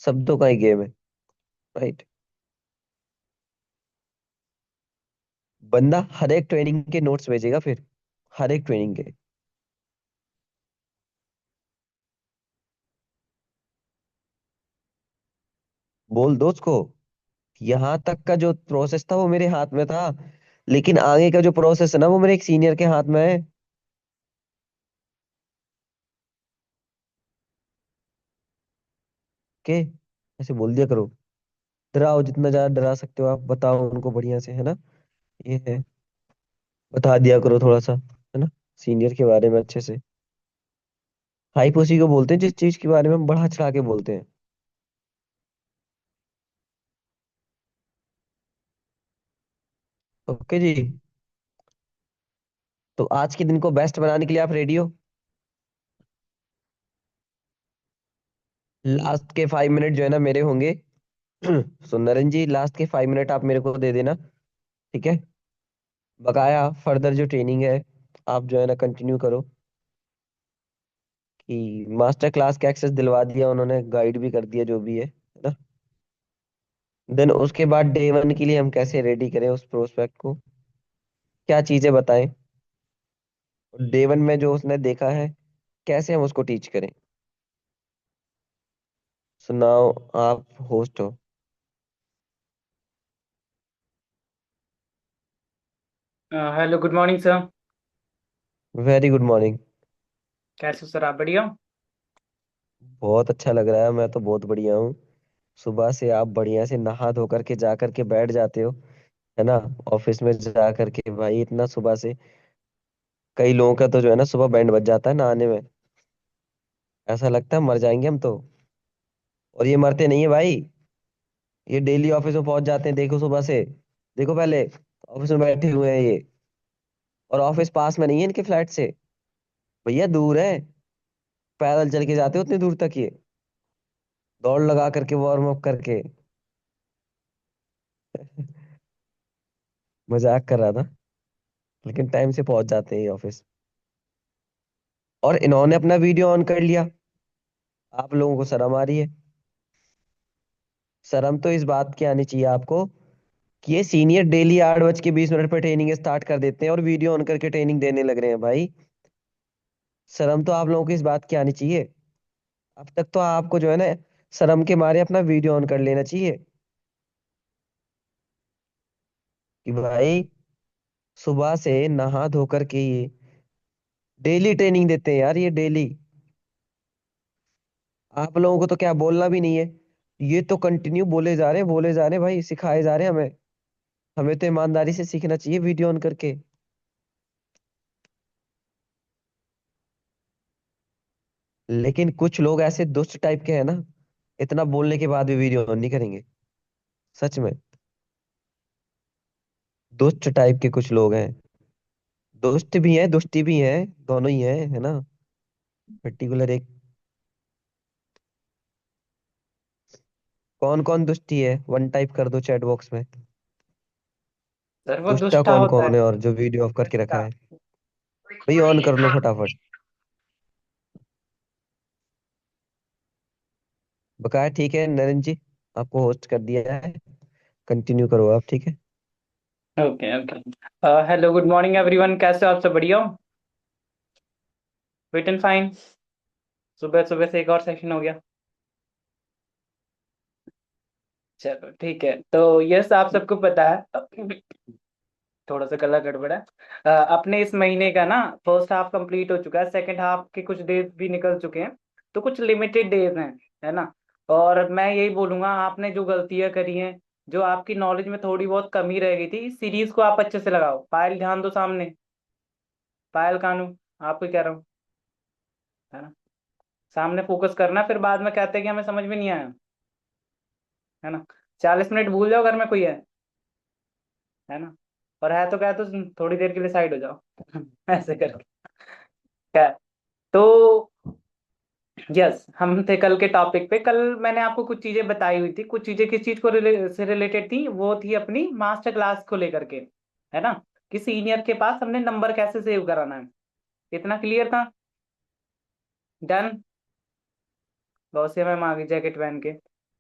शब्दों का ही गेम है। राइट। बंदा हर एक ट्रेनिंग के नोट्स भेजेगा फिर, हर एक ट्रेनिंग के। बोल दो उसको, यहाँ तक का जो प्रोसेस था वो मेरे हाथ में था, लेकिन आगे का जो प्रोसेस है ना वो मेरे एक सीनियर के हाथ में है। के ऐसे बोल दिया करो। डराओ जितना ज्यादा डरा सकते हो आप, बताओ उनको बढ़िया से, है ना। ये है, बता दिया करो थोड़ा सा, है ना, सीनियर के बारे में अच्छे से। हाइप उसी को बोलते हैं जिस चीज के बारे में हम बढ़ा चढ़ा के बोलते हैं। ओके जी। तो आज के दिन को बेस्ट बनाने के लिए आप रेडी हो? लास्ट के 5 मिनट जो है ना मेरे होंगे। सो नरेन जी, लास्ट के 5 मिनट आप मेरे को दे देना। ठीक है। बकाया फर्दर जो ट्रेनिंग है, आप जो है ना कंटिन्यू करो। कि मास्टर क्लास का एक्सेस दिलवा दिया उन्होंने, गाइड भी कर दिया जो भी है ना। देन उसके बाद डे 1 के लिए हम कैसे रेडी करें उस प्रोस्पेक्ट को, क्या चीजें बताएं, डे 1 में जो उसने देखा है कैसे हम उसको टीच करें। सुनाओ, आप होस्ट हो। Hello, good morning sir. Very good morning. कैसे हो सर, आप बढ़िया हो? बहुत अच्छा लग रहा है, मैं तो बहुत बढ़िया हूँ। सुबह से आप बढ़िया से नहा धो करके जा करके बैठ जाते हो, है ना, ऑफिस में जा करके। भाई इतना सुबह से, कई लोगों का तो जो है ना सुबह बैंड बज जाता है नहाने में। ऐसा लगता है मर जाएंगे हम तो। और ये मरते नहीं है भाई, ये डेली ऑफिस में पहुंच जाते हैं, देखो सुबह से। देखो पहले, ऑफिस में बैठे हुए हैं ये। और ऑफिस पास में नहीं है इनके फ्लैट से, भैया दूर है। पैदल चल के जाते हो उतनी दूर तक ये, दौड़ लगा करके, वार्म अप करके। मजाक कर रहा था, लेकिन टाइम से पहुंच जाते हैं ये ऑफिस। और इन्होंने अपना वीडियो ऑन कर लिया, आप लोगों को शर्म आ रही है। शर्म तो इस बात की आनी चाहिए आपको कि ये सीनियर डेली 8:20 पर ट्रेनिंग स्टार्ट कर देते हैं और वीडियो ऑन करके ट्रेनिंग देने लग रहे हैं भाई। शर्म तो आप लोगों को इस बात की आनी चाहिए। अब तक तो आपको जो है ना शर्म के मारे अपना वीडियो ऑन कर लेना चाहिए। कि भाई सुबह से नहा धो करके ये डेली ट्रेनिंग देते हैं यार, ये डेली। आप लोगों को तो क्या बोलना भी नहीं है, ये तो कंटिन्यू बोले जा रहे हैं, बोले जा रहे हैं भाई, सिखाए जा रहे हैं हमें। हमें तो ईमानदारी से सीखना चाहिए वीडियो ऑन करके। लेकिन कुछ लोग ऐसे दुष्ट टाइप के हैं ना, इतना बोलने के बाद भी वीडियो ऑन नहीं करेंगे। सच में, दुष्ट टाइप के कुछ लोग हैं। दुष्ट भी हैं, दुष्टी भी हैं, दोनों ही हैं, है ना। पर्टिकुलर एक, कौन कौन दुष्टी है, वन टाइप कर दो चैट बॉक्स में। सर वो दुष्टा दुष्टा कौन होता कौन है। है और जो वीडियो ऑफ करके रखा दुष्टा। है। भाई ऑन कर लो फटाफट। बकाया ठीक है नरेंद्र जी, आपको होस्ट कर दिया है, कंटिन्यू करो आप, ठीक है। Okay okay. Hello, good morning everyone, कैसे हो आप? सब बढ़िया हो? Fit and fine. सुबह सुबह से एक और सेशन हो गया। चलो ठीक है, तो यस, आप सबको पता है। थोड़ा सा गला गड़बड़ा है। अपने इस महीने का ना फर्स्ट हाफ कंप्लीट हो चुका है, सेकंड हाफ के कुछ डेज भी निकल चुके हैं। तो कुछ लिमिटेड डेज हैं, है ना। और मैं यही बोलूंगा, आपने जो गलतियां करी हैं, जो आपकी नॉलेज में थोड़ी बहुत कमी रह गई थी, इस सीरीज को आप अच्छे से लगाओ। पायल ध्यान दो सामने। पायल कानू, आपको कह रहा हूँ, है ना। सामने फोकस करना, फिर बाद में कहते हैं कि हमें समझ में नहीं आया, है ना। 40 मिनट भूल जाओ घर में कोई है ना। और है तो क्या, तो थोड़ी देर के लिए साइड हो जाओ। ऐसे करके क्या। तो यस, हम थे कल के टॉपिक पे। कल मैंने आपको कुछ चीजें बताई हुई थी, कुछ चीजें किस चीज को से रिलेटेड थी, वो थी अपनी मास्टर क्लास को लेकर के, है ना। कि सीनियर के पास हमने नंबर कैसे सेव कराना है। इतना क्लियर था? डन। गौसिया मैम आ गई जैकेट पहन के।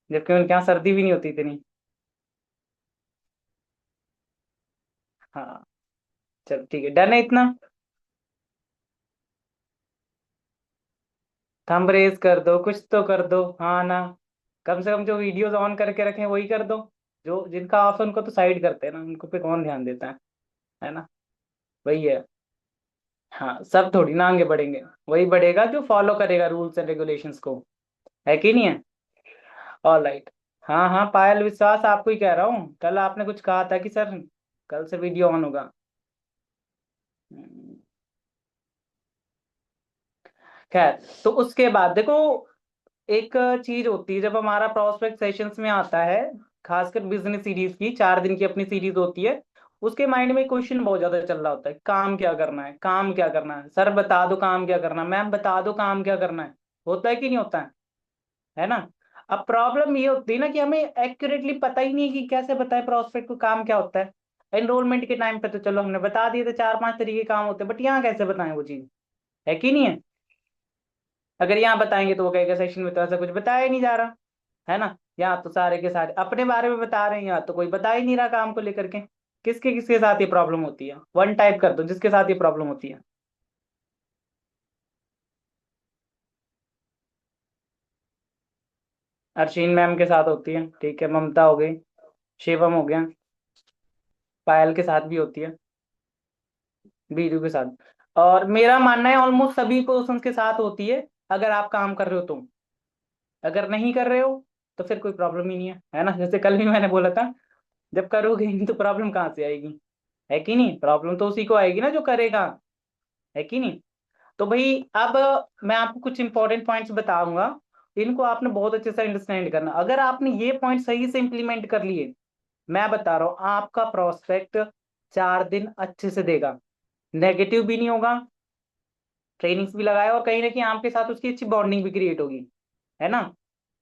जबकि उनके यहाँ सर्दी भी नहीं होती इतनी। हाँ, चलो ठीक है, डन है इतना। थंब रेज कर दो, कुछ तो कर दो, हाँ ना। कम से कम जो वीडियोस ऑन करके रखे हैं वही कर दो। जो जिनका ऑफ है उनको तो साइड करते हैं ना, उनको पे कौन ध्यान देता है ना। वही है। हाँ, सब थोड़ी ना आगे बढ़ेंगे। वही बढ़ेगा जो फॉलो करेगा रूल्स एंड रेगुलेशंस को। है कि नहीं है? All right. हाँ हाँ, पायल विश्वास आपको ही कह रहा हूँ, कल आपने कुछ कहा था कि सर कल से वीडियो ऑन होगा। हम्म, खैर, तो उसके बाद देखो, एक चीज होती है जब हमारा प्रोस्पेक्ट सेशंस में आता है, खासकर बिजनेस सीरीज की 4 दिन की अपनी सीरीज होती है। उसके माइंड में क्वेश्चन बहुत ज्यादा चल रहा होता है, काम क्या करना है, काम क्या करना है, सर बता दो काम क्या करना है, मैम बता दो काम क्या करना है। होता है कि नहीं होता है ना? अब प्रॉब्लम ये होती है ना कि हमें एक्यूरेटली पता ही नहीं है कि कैसे बताए प्रोस्पेक्ट को काम क्या होता है। एनरोलमेंट के टाइम पे तो चलो हमने बता दिए थे 4-5 तरीके काम होते हैं, बट यहाँ कैसे बताएं वो चीज। है कि नहीं है? अगर यहाँ बताएंगे तो वो कहेगा सेशन में तो ऐसा कुछ बताया ही नहीं जा रहा। है ना? यहाँ तो सारे के सारे अपने बारे में बता रहे हैं, यहाँ तो कोई बता ही नहीं रहा काम को लेकर के। किसके किसके साथ ये प्रॉब्लम होती है, वन टाइप कर दो जिसके साथ ये प्रॉब्लम होती है। अर्शीन मैम के साथ होती है, ठीक है, ममता हो गई, शिवम हो गया, पायल के साथ भी होती है, बीजू के साथ। और मेरा मानना है ऑलमोस्ट सभी पर्सन के साथ होती है, अगर आप काम कर रहे हो तो। अगर नहीं कर रहे हो तो फिर कोई प्रॉब्लम ही नहीं है ना? जैसे कल भी मैंने बोला था, जब करोगे ही नहीं तो प्रॉब्लम कहाँ से आएगी। है कि नहीं? प्रॉब्लम तो उसी को आएगी ना जो करेगा। है कि नहीं? तो भाई, अब मैं आपको कुछ इंपॉर्टेंट पॉइंट्स बताऊंगा। इनको आपने बहुत अच्छे से अंडरस्टैंड करना। अगर आपने ये पॉइंट सही से इंप्लीमेंट कर लिए, मैं बता रहा हूं आपका प्रोस्पेक्ट 4 दिन अच्छे से देगा, नेगेटिव भी नहीं होगा, ट्रेनिंग्स भी लगाए, और कहीं ना कहीं आपके साथ उसकी अच्छी बॉन्डिंग भी क्रिएट होगी। है ना?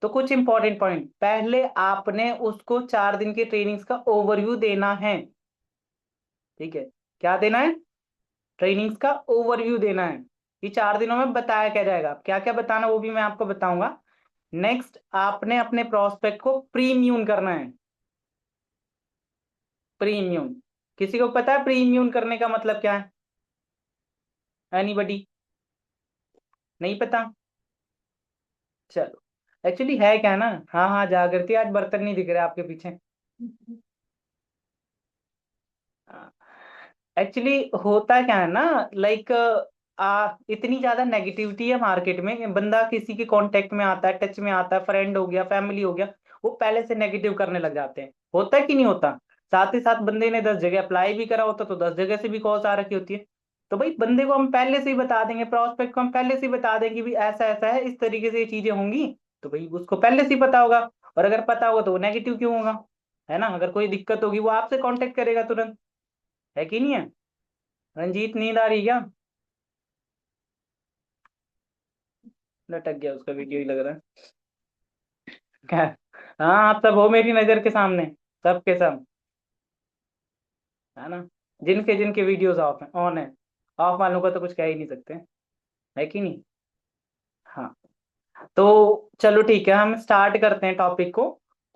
तो कुछ इंपॉर्टेंट पॉइंट, पहले आपने उसको 4 दिन की ट्रेनिंग्स का ओवरव्यू देना है। ठीक है? क्या देना है? ट्रेनिंग्स का ओवरव्यू देना है कि 4 दिनों में बताया क्या जाएगा, क्या क्या बताना वो भी मैं आपको बताऊंगा। नेक्स्ट, आपने अपने प्रोस्पेक्ट को प्रीम्यून करना है। प्रीम्यून, किसी को पता है प्रीम्यून करने का मतलब क्या है? एनीबडी? नहीं पता? चलो, एक्चुअली है क्या ना, हाँ हाँ जागृति, आज बर्तन नहीं दिख रहे आपके पीछे। एक्चुअली होता क्या है ना, लाइक इतनी ज्यादा नेगेटिविटी है मार्केट में, बंदा किसी के कांटेक्ट में आता है, टच में आता है, फ्रेंड हो गया, फैमिली हो गया, वो पहले से नेगेटिव करने लग जाते हैं। होता है कि नहीं होता? साथ ही साथ बंदे ने 10 जगह अप्लाई भी करा होता तो 10 जगह से भी कॉल्स आ रखी होती है। तो भाई बंदे को हम पहले से ही बता देंगे, प्रोस्पेक्ट को हम पहले से ही बता देंगे भी ऐसा ऐसा है, इस तरीके से ये चीजें होंगी। तो भाई उसको पहले से ही पता होगा। और अगर पता होगा तो वो नेगेटिव क्यों होगा? है ना? अगर कोई दिक्कत होगी वो आपसे कांटेक्ट करेगा तुरंत। है कि नहीं है? रंजीत, नींद आ रही है क्या? लटक गया, उसका वीडियो ही लग रहा है। खैर, हाँ आप सब हो मेरी नजर के सामने, सब के सब। है ना? जिनके जिनके वीडियोस ऑफ है, ऑन है, ऑफ वालों का तो कुछ कह ही नहीं सकते। है कि नहीं? हाँ, तो चलो ठीक है, हम स्टार्ट करते हैं टॉपिक को।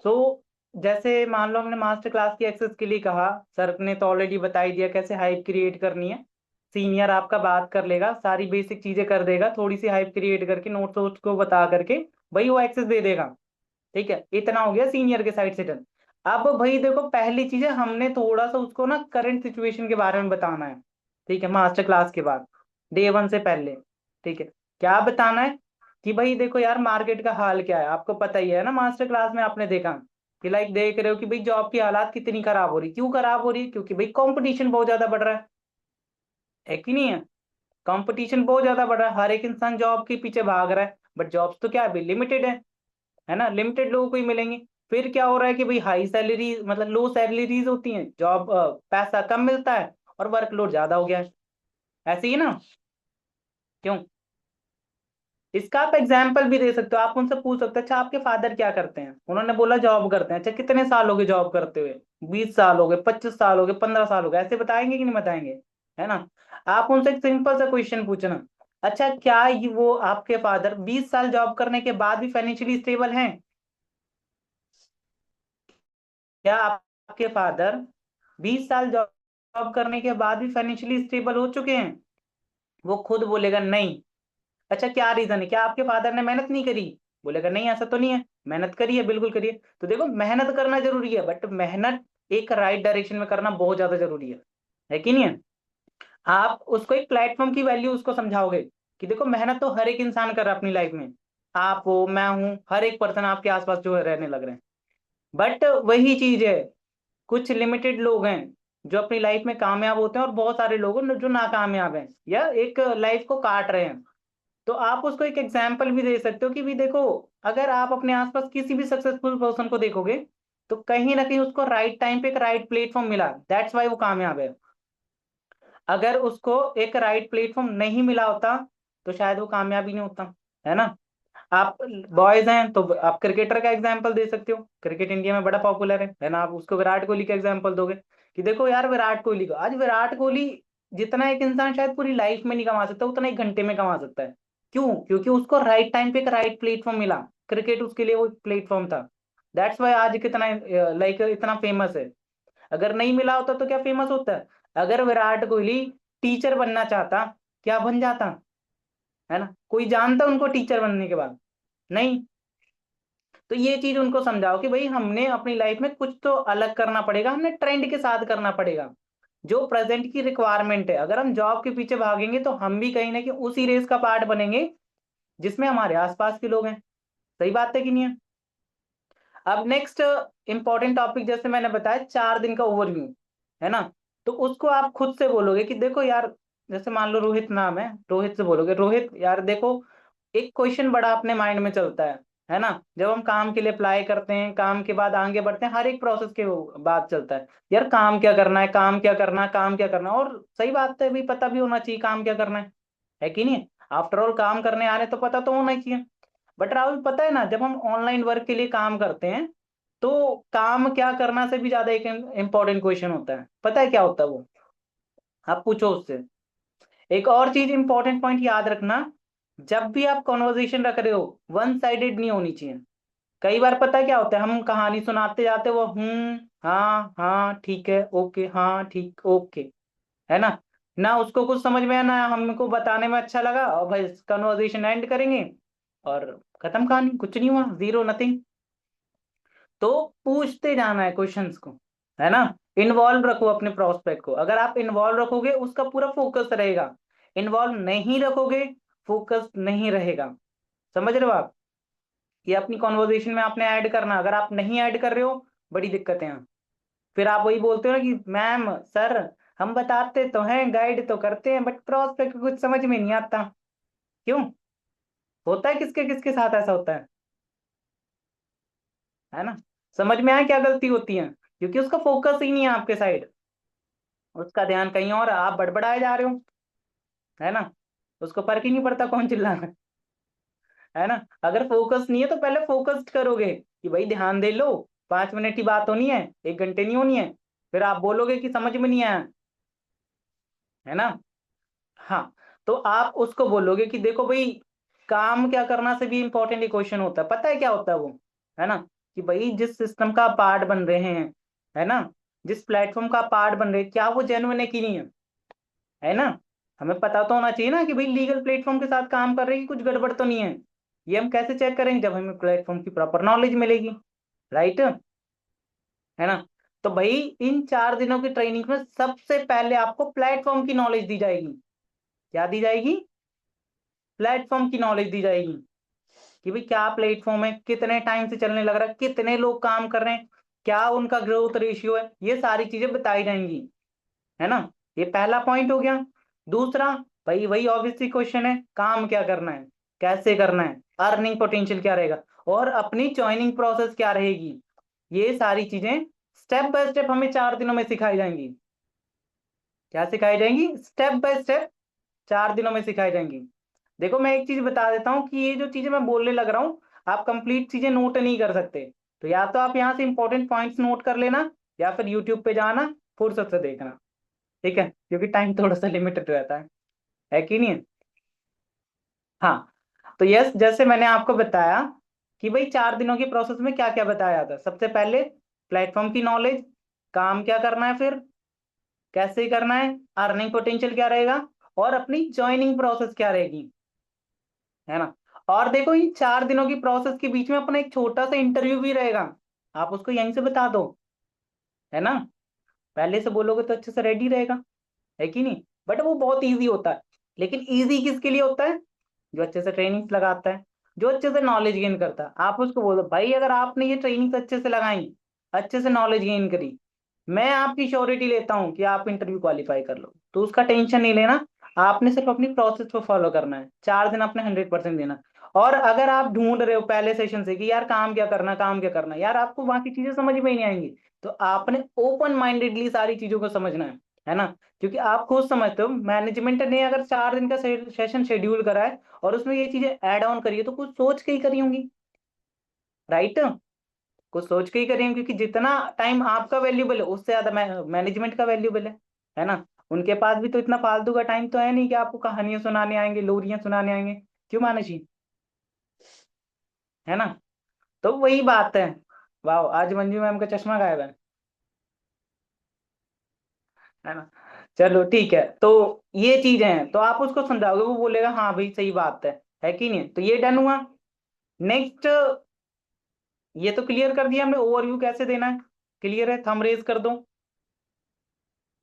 सो जैसे मान लो हमने मास्टर क्लास की एक्सेस के लिए कहा, सर ने तो ऑलरेडी बता ही दिया कैसे हाइप क्रिएट करनी है। सीनियर आपका बात कर लेगा, सारी बेसिक चीजें कर देगा, थोड़ी सी हाइप क्रिएट करके नोट्स वोट्स को बता करके भाई वो एक्सेस दे देगा। ठीक है, इतना हो गया सीनियर के साइड से डन। अब भाई देखो, पहली चीज है हमने थोड़ा सा उसको ना करंट सिचुएशन के बारे में बताना है। ठीक है, मास्टर क्लास के बाद, डे 1 से पहले। ठीक है, क्या बताना है? कि भाई देखो यार, मार्केट का हाल क्या है आपको पता ही है ना, मास्टर क्लास में आपने देखा कि लाइक देख रहे हो कि भाई जॉब की हालात कितनी खराब हो रही, क्यों खराब हो रही है? क्योंकि भाई कंपटीशन बहुत ज्यादा बढ़ रहा है कि नहीं है? कंपटीशन बहुत ज्यादा बढ़ रहा है, हर एक इंसान जॉब के पीछे भाग रहा है, बट जॉब्स तो क्या है, लिमिटेड है ना? लिमिटेड लोगों को ही मिलेंगी। फिर क्या हो रहा है कि भाई हाई सैलरी मतलब लो सैलरीज होती हैं, जॉब पैसा कम मिलता है, और वर्कलोड ज्यादा हो गया है। ऐसे ही ना? क्यों? इसका आप एग्जाम्पल भी दे सकते हो, आप उनसे पूछ सकते हो अच्छा आपके फादर क्या करते हैं, उन्होंने बोला जॉब करते हैं, अच्छा कितने साल हो गए जॉब करते हुए? 20 साल हो गए, 25 साल हो गए, 15 साल हो गए, ऐसे बताएंगे कि नहीं बताएंगे? है ना? आप उनसे एक सिंपल सा क्वेश्चन पूछना, अच्छा क्या वो आपके फादर 20 साल जॉब करने के बाद भी फाइनेंशियली स्टेबल हैं? क्या आपके फादर 20 साल जॉब करने के बाद भी फाइनेंशियली स्टेबल हो चुके हैं? वो खुद बोलेगा नहीं। अच्छा, क्या रीजन है? क्या आपके फादर ने मेहनत नहीं करी? बोलेगा नहीं, ऐसा तो नहीं है, मेहनत करी है, बिल्कुल करी है। तो देखो, मेहनत करना जरूरी है, बट मेहनत एक राइट डायरेक्शन में करना बहुत ज्यादा जरूरी है कि नहीं है? आप उसको एक प्लेटफॉर्म की वैल्यू उसको समझाओगे कि देखो, मेहनत तो हर एक इंसान कर रहा है अपनी लाइफ में। आप हो, मैं हूं, हर एक पर्सन आपके आसपास जो है रहने लग रहे हैं। बट वही चीज है, कुछ लिमिटेड लोग हैं जो अपनी लाइफ में कामयाब होते हैं, और बहुत सारे लोग हैं जो नाकामयाब हैं या एक लाइफ को काट रहे हैं। तो आप उसको एक एग्जाम्पल भी दे सकते हो कि भी देखो, अगर आप अपने आसपास किसी भी सक्सेसफुल पर्सन को देखोगे, तो कहीं ना कहीं उसको राइट टाइम पे एक राइट प्लेटफॉर्म मिला, दैट्स वाई वो कामयाब है। अगर उसको एक राइट प्लेटफॉर्म नहीं मिला होता, तो शायद वो कामयाब ही नहीं होता, है ना? आप बॉयज हैं तो आप क्रिकेटर का एग्जांपल दे सकते हो, क्रिकेट इंडिया में बड़ा पॉपुलर है ना? आप उसको विराट कोहली का एग्जांपल दोगे कि देखो यार, विराट कोहली को आज, विराट कोहली जितना एक इंसान शायद पूरी लाइफ में नहीं कमा सकता, उतना एक घंटे में कमा सकता है। क्यों? क्योंकि उसको राइट टाइम पे एक राइट प्लेटफॉर्म मिला। क्रिकेट उसके लिए वो प्लेटफॉर्म था। दैट्स वाई आज कितना लाइक इतना फेमस है। अगर नहीं मिला होता तो क्या फेमस होता है? अगर विराट कोहली टीचर बनना चाहता, क्या बन जाता? है ना? कोई जानता उनको टीचर बनने के बाद? नहीं। तो ये चीज उनको समझाओ कि भाई, हमने अपनी लाइफ में कुछ तो अलग करना पड़ेगा, हमने ट्रेंड के साथ करना पड़ेगा। जो प्रेजेंट की रिक्वायरमेंट है, अगर हम जॉब के पीछे भागेंगे तो हम भी कहीं ना कहीं उसी रेस का पार्ट बनेंगे जिसमें हमारे आसपास के लोग हैं। सही बात है कि नहीं है? अब नेक्स्ट इंपॉर्टेंट टॉपिक, जैसे मैंने बताया 4 दिन का ओवरव्यू, है ना? तो उसको आप खुद से बोलोगे कि देखो यार, जैसे मान लो रोहित नाम है, रोहित से बोलोगे, रोहित यार देखो, एक क्वेश्चन बड़ा अपने माइंड में चलता है ना? जब हम काम के लिए अप्लाई करते हैं, काम के बाद आगे बढ़ते हैं, हर एक प्रोसेस के बाद चलता है, यार काम क्या करना है, काम क्या करना है, काम क्या करना है। और सही बात है, भी पता भी होना चाहिए काम क्या करना है कि नहीं? आफ्टर ऑल काम करने आ रहे हैं तो पता तो होना ही चाहिए। बट राहुल, पता है ना, जब हम ऑनलाइन वर्क के लिए काम करते हैं, तो काम क्या करना से भी ज्यादा एक इंपॉर्टेंट क्वेश्चन होता है। पता है क्या होता है वो? आप पूछो उससे। एक और चीज, इंपॉर्टेंट पॉइंट याद रखना, जब भी आप कॉन्वर्जेशन रख रहे हो, वन साइडेड नहीं होनी चाहिए। कई बार पता है क्या होता है, हम कहानी सुनाते जाते, वो हाँ हाँ ठीक है, ओके, हाँ ठीक, ओके, है ना? ना उसको कुछ समझ में आया, ना हमको बताने में अच्छा लगा, और भाई कन्वर्सेशन एंड करेंगे और खत्म कहानी, कुछ नहीं हुआ, जीरो, नथिंग। तो पूछते जाना है क्वेश्चंस को, है ना? इन्वॉल्व रखो अपने प्रोस्पेक्ट को। अगर आप इन्वॉल्व रखोगे, उसका पूरा फोकस रहेगा। इन्वॉल्व नहीं रखोगे, फोकस नहीं रहेगा। समझ रहे हो आप? ये अपनी कॉन्वर्जेशन में आपने ऐड करना, अगर आप नहीं ऐड कर रहे हो, बड़ी दिक्कतें हैं। फिर आप वही बोलते हो ना कि मैम, सर, हम बताते तो हैं, गाइड तो करते हैं, बट प्रोस्पेक्ट को कुछ समझ में नहीं आता। क्यों? होता है, किसके किसके साथ ऐसा होता है ना? समझ में आया क्या गलती होती है? क्योंकि उसका फोकस ही नहीं है आपके साइड, उसका ध्यान कहीं और है, आप बड़बड़ाए जा रहे हो, है ना? उसको फर्क ही नहीं पड़ता कौन चिल्ला रहा है ना? अगर फोकस नहीं है तो पहले फोकस्ड करोगे कि भाई ध्यान दे लो, 5 मिनट की बात होनी है, 1 घंटे नहीं होनी है। फिर आप बोलोगे कि समझ में नहीं आया, है ना? हाँ। तो आप उसको बोलोगे कि देखो भाई, काम क्या करना से भी इंपॉर्टेंट क्वेश्चन होता है। पता है क्या होता है वो? है ना? कि भाई, जिस सिस्टम का पार्ट बन रहे हैं, है ना, जिस प्लेटफॉर्म का पार्ट बन रहे हैं, क्या वो जेन्युइन है कि नहीं है ना? हमें पता तो होना चाहिए ना कि भाई, लीगल प्लेटफॉर्म के साथ काम कर रहे हैं कि कुछ गड़बड़ तो नहीं है। ये हम कैसे चेक करेंगे? जब हमें प्लेटफॉर्म की प्रॉपर नॉलेज मिलेगी, राइट? है ना? तो भाई, इन 4 दिनों की ट्रेनिंग में सबसे पहले आपको प्लेटफॉर्म की नॉलेज दी जाएगी। क्या दी जाएगी? प्लेटफॉर्म की नॉलेज दी जाएगी कि भाई, क्या प्लेटफॉर्म है, कितने टाइम से चलने लग रहा है, कितने लोग काम कर रहे हैं, क्या उनका ग्रोथ रेशियो है, ये सारी चीजें बताई जाएंगी, है ना? ये पहला पॉइंट हो गया। दूसरा, भाई वही ऑब्वियसली क्वेश्चन है, काम क्या करना है, कैसे करना है, अर्निंग पोटेंशियल क्या रहेगा, और अपनी ज्वाइनिंग प्रोसेस क्या रहेगी। ये सारी चीजें स्टेप बाय स्टेप हमें 4 दिनों में सिखाई जाएंगी। क्या सिखाई जाएंगी? स्टेप बाय स्टेप 4 दिनों में सिखाई जाएंगी। देखो, मैं एक चीज बता देता हूँ कि ये जो चीजें मैं बोलने लग रहा हूँ, आप कंप्लीट चीजें नोट नहीं कर सकते। तो या तो आप यहाँ से इंपॉर्टेंट पॉइंट्स नोट कर लेना, या फिर यूट्यूब पे जाना, फुर्सत से देखना। ठीक है? क्योंकि टाइम थोड़ा सा लिमिटेड रहता है कि नहीं है? हाँ। तो यस, जैसे मैंने आपको बताया कि भाई, 4 दिनों की प्रोसेस में क्या क्या बताया था। सबसे पहले प्लेटफॉर्म की नॉलेज, काम क्या करना है, फिर कैसे करना है, अर्निंग पोटेंशियल क्या रहेगा, और अपनी ज्वाइनिंग प्रोसेस क्या रहेगी, है ना। और देखो इन 4 दिनों की प्रोसेस के बीच में अपना एक छोटा सा इंटरव्यू भी रहेगा, आप उसको यहीं से बता दो, है ना। पहले से बोलोगे तो अच्छे से रेडी रहेगा, है कि नहीं। बट वो बहुत इजी होता है, लेकिन इजी किसके लिए होता है, जो अच्छे से ट्रेनिंग्स लगाता है, जो अच्छे से नॉलेज गेन करता है। आप उसको बोलो भाई अगर आपने ये ट्रेनिंग्स अच्छे से लगाई, अच्छे से नॉलेज गेन करी, मैं आपकी श्योरिटी लेता हूँ कि आप इंटरव्यू क्वालिफाई कर लो, तो उसका टेंशन नहीं लेना। आपने सिर्फ अपनी प्रोसेस को फॉलो करना है, 4 दिन आपने 100% देना। और अगर आप ढूंढ रहे हो पहले सेशन से कि यार काम क्या करना, काम क्या करना, यार आपको वहां की चीजें समझ में ही नहीं आएंगी, तो आपने ओपन माइंडेडली सारी चीजों को समझना है ना। क्योंकि आप खुद समझते हो मैनेजमेंट ने अगर 4 दिन का सेशन शेड्यूल करा है और उसमें ये चीजें ऐड ऑन करी है, तो कुछ सोच के ही करी होंगी, राइट। कुछ सोच के ही करें, क्योंकि जितना टाइम आपका वैल्यूबल है उससे ज्यादा मैनेजमेंट का वैल्यूबल है ना। उनके पास भी तो इतना फालतू का टाइम तो है नहीं कि आपको कहानियां सुनाने आएंगे, लोरियां सुनाने आएंगे, क्यों मानस जी, है ना। तो वही बात है। वाह, आज मंजू मैम का चश्मा गायब है ना। चलो ठीक है, तो ये चीजें हैं, तो आप उसको समझाओगे, वो बोलेगा हाँ भाई सही बात है कि नहीं। तो ये डन हुआ। नेक्स्ट, ये तो क्लियर कर दिया हमने, ओवरव्यू कैसे देना है, क्लियर है, थंब रेज कर दो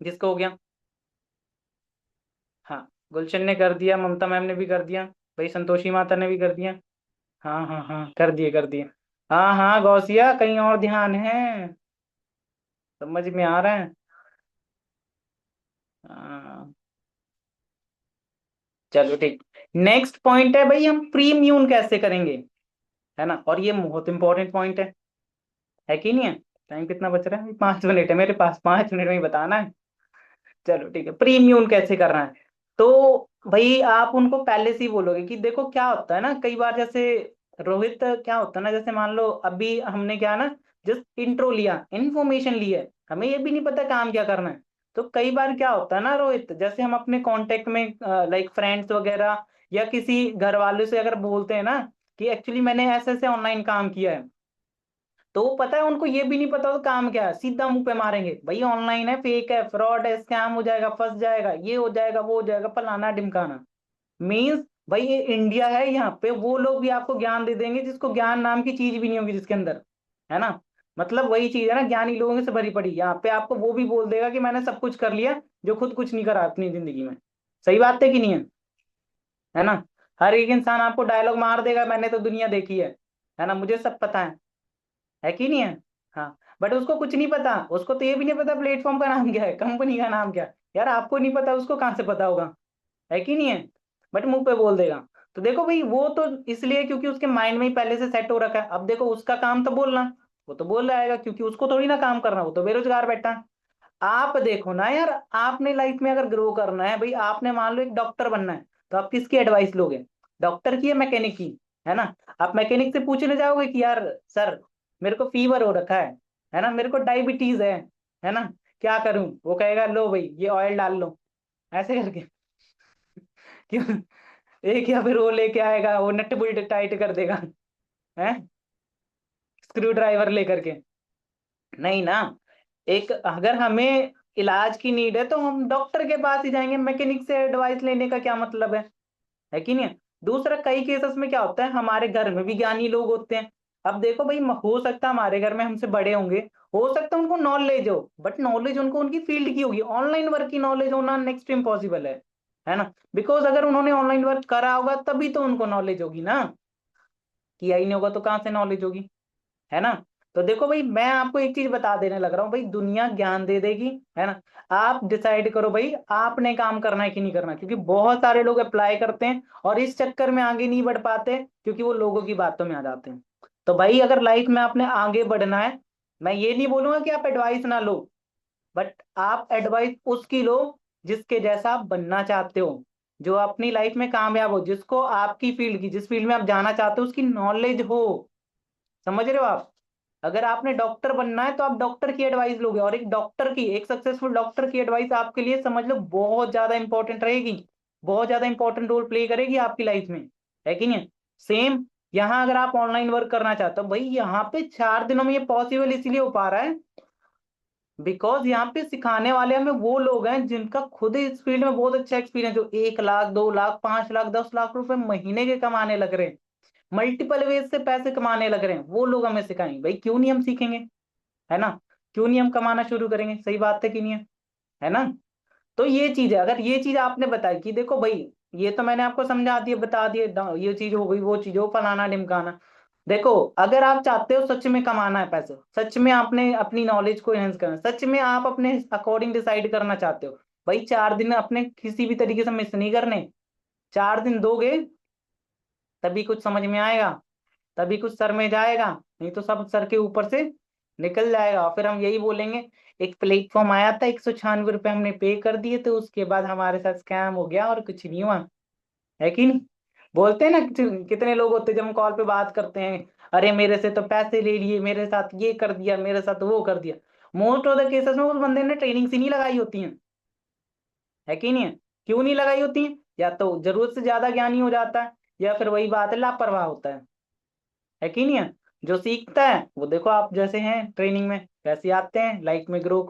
जिसको हो गया। हाँ, गुलशन ने कर दिया, ममता मैम ने भी कर दिया, भाई संतोषी माता ने भी कर दिया। हाँ हाँ हाँ, कर दिए कर दिए। हाँ हाँ गौसिया, कहीं और ध्यान है, समझ में आ रहा है। हाँ, चलो ठीक। नेक्स्ट पॉइंट है भाई, हम प्री म्यून कैसे करेंगे, है ना। और ये बहुत इंपॉर्टेंट पॉइंट है कि नहीं है। टाइम कितना बच रहा है, 5 मिनट है मेरे पास, 5 मिनट में ही बताना है। चलो ठीक है, प्रीम्यून कैसे करना है। तो भाई आप उनको पहले से ही बोलोगे कि देखो क्या होता है ना, कई बार जैसे रोहित, क्या होता है ना, जैसे मान लो अभी हमने क्या ना, जस्ट इंट्रो लिया, इन्फॉर्मेशन ली है, हमें ये भी नहीं पता काम क्या करना है। तो कई बार क्या होता है ना रोहित, जैसे हम अपने कांटेक्ट में लाइक फ्रेंड्स वगैरह या किसी घर वालों से अगर बोलते हैं ना कि एक्चुअली मैंने ऐसे ऐसे ऑनलाइन काम किया है, तो वो पता है उनको ये भी नहीं पता तो काम क्या है, सीधा मुंह पे मारेंगे भाई ऑनलाइन है, फेक है, फ्रॉड है, स्कैम हो जाएगा, फंस जाएगा, ये हो जाएगा, वो हो जाएगा, फलाना ढिमकाना। मीन्स भाई ये इंडिया है, यहाँ पे वो लोग भी आपको ज्ञान दे देंगे जिसको ज्ञान नाम की चीज भी नहीं होगी जिसके अंदर, है ना। मतलब वही चीज है ना, ज्ञानी लोगों से भरी पड़ी, यहाँ पे आपको वो भी बोल देगा कि मैंने सब कुछ कर लिया, जो खुद कुछ नहीं करा अपनी जिंदगी में। सही बात है कि नहीं है ना। हर एक इंसान आपको डायलॉग मार देगा, मैंने तो दुनिया देखी है ना, मुझे सब पता है कि नहीं है। हाँ, बट उसको कुछ नहीं पता, उसको तो ये भी नहीं पता प्लेटफॉर्म का नाम क्या है, कंपनी का नाम क्या है। यार आपको नहीं पता, उसको कहाँ से पता होगा, है कि नहीं है। बट मुंह पे बोल देगा। तो देखो भाई वो तो इसलिए क्योंकि उसके माइंड में ही पहले से सेट हो रखा है। अब देखो उसका काम तो बोलना, वो तो बोल रहा है क्योंकि उसको थोड़ी ना काम करना, वो तो बेरोजगार बैठा है। आप देखो ना यार, आपने लाइफ में अगर ग्रो करना है भाई, आपने मान लो एक डॉक्टर बनना है, तो आप किसकी एडवाइस लोगे, डॉक्टर की या मैकेनिक की, है ना। आप मैकेनिक से पूछने जाओगे कि यार सर मेरे को फीवर हो रखा है ना, मेरे को डायबिटीज है ना, क्या करूं, वो कहेगा लो भाई ये ऑयल डाल लो, ऐसे करके। क्यों, एक या फिर वो लेके आएगा, वो नट बोल्ट टाइट कर देगा, है, स्क्रू ड्राइवर लेकर के, नहीं ना। एक अगर हमें इलाज की नीड है तो हम डॉक्टर के पास ही जाएंगे, मैकेनिक से एडवाइस लेने का क्या मतलब है कि नहीं। दूसरा कई केसेस में क्या होता है, हमारे घर में भी ज्ञानी लोग होते हैं। अब देखो भाई हो सकता है हमारे घर में हमसे बड़े होंगे, हो सकता है उनको नॉलेज हो, बट नॉलेज उनको उनकी फील्ड की होगी, ऑनलाइन वर्क की नॉलेज होना नेक्स्ट इम्पॉसिबल है ना। बिकॉज अगर उन्होंने ऑनलाइन वर्क करा होगा तभी तो उनको नॉलेज होगी ना, किया ही नहीं होगा तो कहाँ से नॉलेज होगी, है ना। तो देखो भाई मैं आपको एक चीज बता देने लग रहा हूँ भाई, दुनिया ज्ञान दे देगी, है ना। आप डिसाइड करो भाई आपने काम करना है कि नहीं करना, क्योंकि बहुत सारे लोग अप्लाई करते हैं और इस चक्कर में आगे नहीं बढ़ पाते क्योंकि वो लोगों की बातों में आ जाते हैं। तो भाई अगर लाइफ में आपने आगे बढ़ना है, मैं ये नहीं बोलूंगा कि आप एडवाइस ना लो, बट आप एडवाइस उसकी लो जिसके जैसा आप बनना चाहते हो, जो अपनी लाइफ में कामयाब हो, जिसको आपकी फील्ड की, जिस फील्ड में आप जाना चाहते हो उसकी नॉलेज हो। समझ रहे हो आप। अगर आपने डॉक्टर बनना है तो आप डॉक्टर की एडवाइस लोगे, और एक डॉक्टर की, एक सक्सेसफुल डॉक्टर की एडवाइस आपके लिए समझ लो बहुत ज्यादा इंपॉर्टेंट रहेगी, बहुत ज्यादा इंपॉर्टेंट रोल प्ले करेगी आपकी लाइफ में, है कि नहीं। सेम यहाँ अगर आप ऑनलाइन वर्क करना चाहते हो भाई, यहाँ पे 4 दिनों में ये पॉसिबल इसलिए हो पा रहा है बिकॉज यहाँ पे सिखाने वाले हमें वो लोग हैं जिनका खुद इस फील्ड में बहुत अच्छा एक्सपीरियंस, जो 1 लाख 2 लाख 5 लाख 10 लाख रुपए महीने के कमाने लग रहे हैं, मल्टीपल वेज से पैसे कमाने लग रहे हैं, वो लोग हमें सिखाएंगे। भाई क्यों नहीं हम सीखेंगे, है ना? क्यों नहीं हम कमाना शुरू करेंगे? सही बात है कि नहीं है ना? तो ये चीज है, अगर ये चीज आपने बताई कि देखो भाई, ये तो मैंने आपको समझा दिया, बता दिया, ये चीज हो गई, वो चीज हो, फलाना ढिमकाना। देखो, अगर आप चाहते हो सच में कमाना है पैसे, सच में आपने अपनी नॉलेज को एनहेंस करना है, सच में आप अपने अकॉर्डिंग डिसाइड करना चाहते हो, भाई 4 दिन अपने किसी भी तरीके से मिस नहीं करने। 4 दिन दोगे तभी कुछ समझ में आएगा, तभी कुछ सर में जाएगा, नहीं तो सब सर के ऊपर से निकल जाएगा। फिर हम यही बोलेंगे, एक प्लेटफॉर्म आया था, 196 रुपये हमने पे कर दिए तो उसके बाद हमारे साथ स्कैम हो गया और कुछ नहीं हुआ, है कि नहीं? बोलते हैं ना, कितने लोग होते हैं जब हम कॉल पे बात करते हैं, अरे मेरे से तो पैसे ले लिए, मेरे साथ ये कर दिया, मेरे साथ वो कर दिया। मोस्ट ऑफ द केसेस में उस बंदे ने ट्रेनिंग सी नहीं लगाई होती है कि नहीं है? क्यों नहीं लगाई होती है? या तो जरूरत से ज्यादा ज्ञानी हो जाता है, या फिर वही बात है, लापरवाह होता है कि नहीं है? जो सीखता है वो देखो, आप जैसे हैं ट्रेनिंग में वैसे आते हैं लाइफ में ग्रो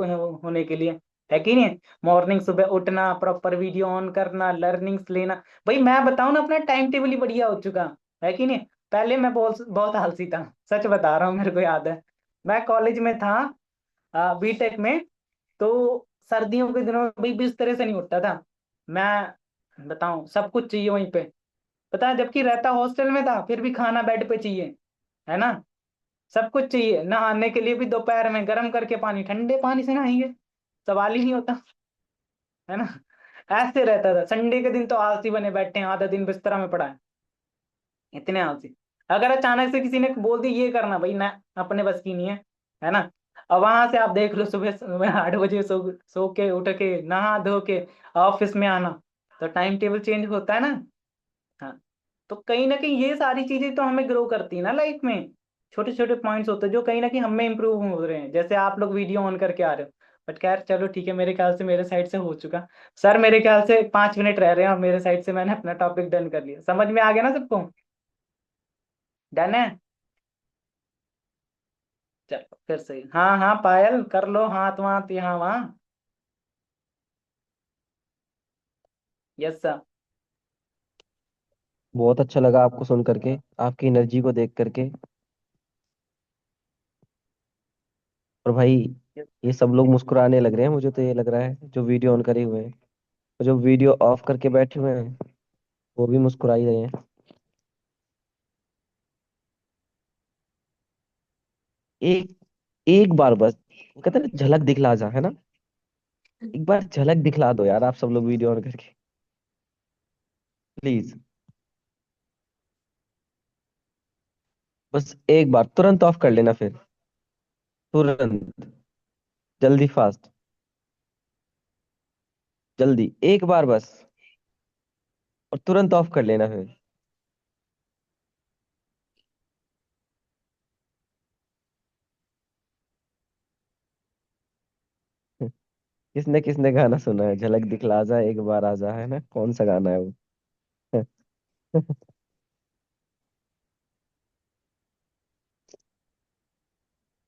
होने के लिए, है कि नहीं है? मॉर्निंग सुबह उठना, प्रॉपर वीडियो ऑन करना, लर्निंग्स लेना। भाई मैं बताऊं ना, अपना टाइम टेबल ही बढ़िया हो चुका है कि नहीं? पहले मैं बहुत बहुत आलसी था, सच बता रहा हूँ, मेरे को याद है मैं कॉलेज में था, बीटेक में। तो सर्दियों के दिनों में भाई बिस्तर से नहीं उठता था मैं, बताऊं, सब कुछ चाहिए वहीं पे। पता है, जबकि रहता हॉस्टल में था फिर भी खाना बेड पे चाहिए, है ना? सब कुछ चाहिए, नहाने के लिए भी दोपहर में गर्म करके पानी, ठंडे पानी से नहाएंगे, सवाल ही नहीं होता, है ना? ऐसे रहता था। संडे के दिन तो आलसी बने बैठे हैं, आधा दिन बिस्तरा में पड़ा है, इतने आलसी। अगर अचानक से किसी ने बोल दी ये करना, भाई ना, अपने बस की नहीं है ना? अब वहां से आप देख लो, सुबह सुबह 8 बजे सो के उठ के नहा धो के ऑफिस में आना, तो टाइम टेबल चेंज होता है ना। हाँ, तो कहीं ना कहीं ये सारी चीजें तो हमें ग्रो करती है ना लाइफ में। छोटे छोटे पॉइंट्स होते हैं जो कहीं ना कहीं हमें इंप्रूव हो रहे हैं, जैसे आप लोग वीडियो ऑन करके आ रहे हो। बट खैर चलो ठीक है, मेरे ख्याल से मेरे साइड से हो चुका। सर मेरे ख्याल से 5 मिनट रह रहे हैं और मेरे साइड से मैंने अपना टॉपिक डन कर लिया, समझ में आ गया ना सबको? डन है? चलो फिर सही, हाँ हाँ पायल कर लो हाथ वाथ यहाँ वहाँ। Yes sir. बहुत अच्छा लगा आपको सुन करके, आपकी एनर्जी को देख करके। और भाई, ये सब लोग मुस्कुराने लग रहे हैं, मुझे तो ये लग रहा है जो वीडियो ऑन करे हुए हैं, और जो वीडियो ऑफ करके बैठे हुए हैं वो भी मुस्कुरा ही रहे हैं। एक एक बार बस, वो कहते हैं ना, झलक दिखला जा, है ना? एक बार झलक दिखला दो यार, आप सब लोग वीडियो ऑन करके, प्लीज। बस एक बार तुरंत ऑफ कर लेना फिर, तुरंत, जल्दी फास्ट, जल्दी एक बार बस, और तुरंत ऑफ कर लेना फिर। किसने किसने गाना सुना है, झलक दिखला जा एक बार आजा, है ना? कौन सा गाना है वो?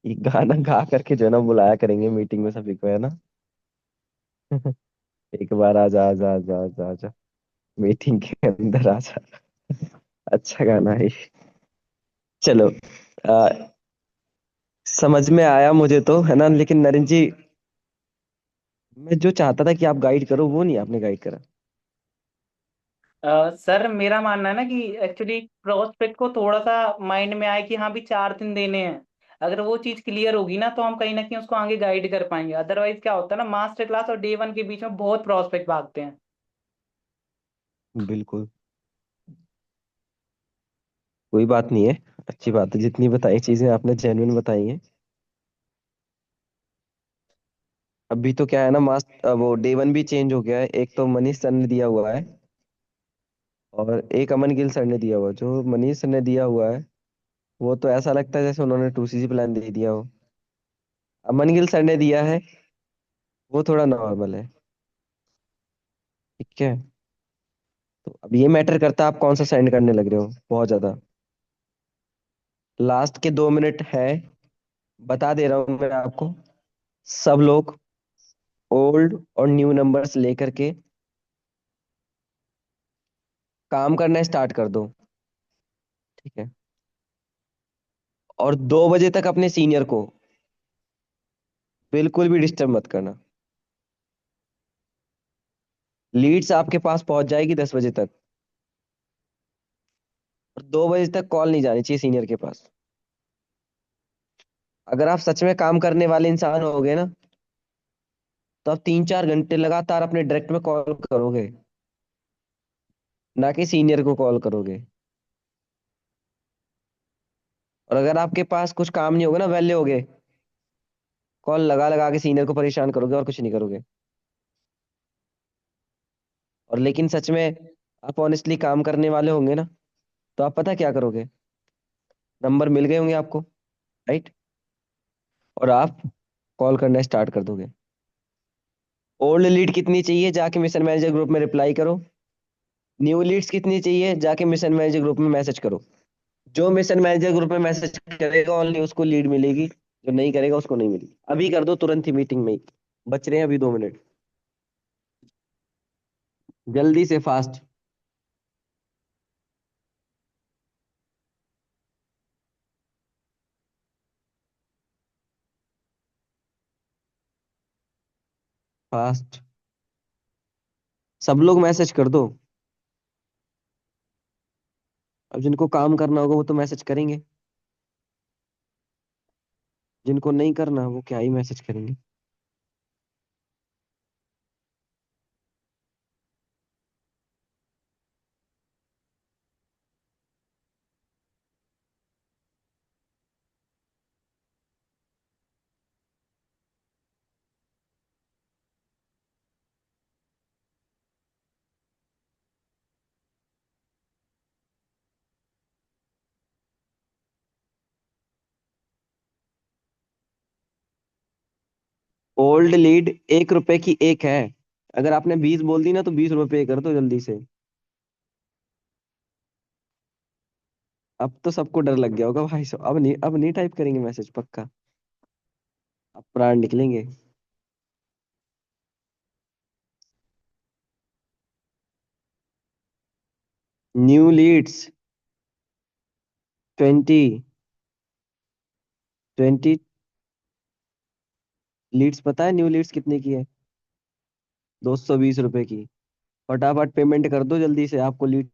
ये गाना गा करके जो है ना, बुलाया करेंगे मीटिंग में सभी को, है ना? एक बार आजा आजा आजा आजा आजा, मीटिंग के अंदर आजा। अच्छा गाना है ये। चलो, आ, समझ में आया मुझे तो, है ना? लेकिन नरेंद्र जी, मैं जो चाहता था कि आप गाइड करो वो नहीं आपने गाइड करा। सर मेरा मानना है ना कि एक्चुअली प्रोस्पेक्ट को थोड़ा सा माइंड में आए कि हाँ भी 4 दिन देने हैं। अगर वो चीज क्लियर होगी ना तो हम कहीं ना कहीं उसको आगे गाइड कर पाएंगे। अदरवाइज क्या होता है ना, मास्टर क्लास और डे 1 के बीच में बहुत प्रोस्पेक्ट भागते हैं। बिल्कुल, कोई बात नहीं है। अच्छी बात है, जितनी बताई चीजें आपने जेन्युइन बताई हैं। अभी तो क्या है ना, वो डे 1 भी चेंज हो गया है। एक तो मनीष सर ने दिया हुआ है, और एक अमन गिल सर ने दिया हुआ है। जो मनीष सर ने दिया हुआ है, वो तो ऐसा लगता है जैसे उन्होंने 2CC प्लान दे दिया हो। अमन गिल सर ने दिया है, वो थोड़ा नॉर्मल है। ठीक है, तो अब ये मैटर करता है आप कौन सा सेंड करने लग रहे हो, बहुत ज्यादा। लास्ट के 2 मिनट है, बता दे रहा हूँ मैं आपको। सब लोग ओल्ड और न्यू नंबर्स लेकर के काम करना स्टार्ट कर दो। ठीक है। और 2 बजे तक अपने सीनियर को बिल्कुल भी डिस्टर्ब मत करना। लीड्स आपके पास पहुंच जाएगी 10 बजे तक। और 2 बजे तक कॉल नहीं जानी चाहिए सीनियर के पास। अगर आप सच में काम करने वाले इंसान हो गए ना, तो आप 3-4 घंटे लगातार अपने डायरेक्ट में कॉल करोगे, ना कि सीनियर को कॉल करोगे। और अगर आपके पास कुछ काम नहीं होगा ना, वैले हो गए, कॉल लगा लगा के सीनियर को परेशान करोगे और कुछ नहीं करोगे। और लेकिन सच में आप ऑनेस्टली काम करने वाले होंगे ना, तो आप पता क्या करोगे। नंबर मिल गए होंगे आपको, राइट। और आप कॉल करना स्टार्ट कर दोगे। ओल्ड लीड कितनी चाहिए, जाके मिशन मैनेजर ग्रुप में रिप्लाई करो। न्यू लीड्स कितनी चाहिए, जाके मिशन मैनेजर ग्रुप में मैसेज करो। जो मिशन मैनेजर ग्रुप में मैसेज करेगा ओनली उसको लीड मिलेगी, जो नहीं करेगा उसको नहीं मिलेगी। अभी कर दो तुरंत ही, मीटिंग में ही। बच रहे हैं अभी 2 मिनट। जल्दी से, फास्ट। फास्ट। सब लोग मैसेज कर दो। अब जिनको काम करना होगा वो तो मैसेज करेंगे, जिनको नहीं करना वो क्या ही मैसेज करेंगे। ओल्ड लीड 1 रुपए की एक है। अगर आपने 20 बोल दी ना, तो 20 रुपए पे कर दो जल्दी से। अब तो सबको डर लग गया होगा भाई साहब, अब नहीं टाइप करेंगे मैसेज पक्का। अब प्राण निकलेंगे। New Leeds 20 20। लीड्स पता है न्यू लीड्स कितने की है? 220 रुपए की। फटाफट पेमेंट कर दो जल्दी से, आपको लीड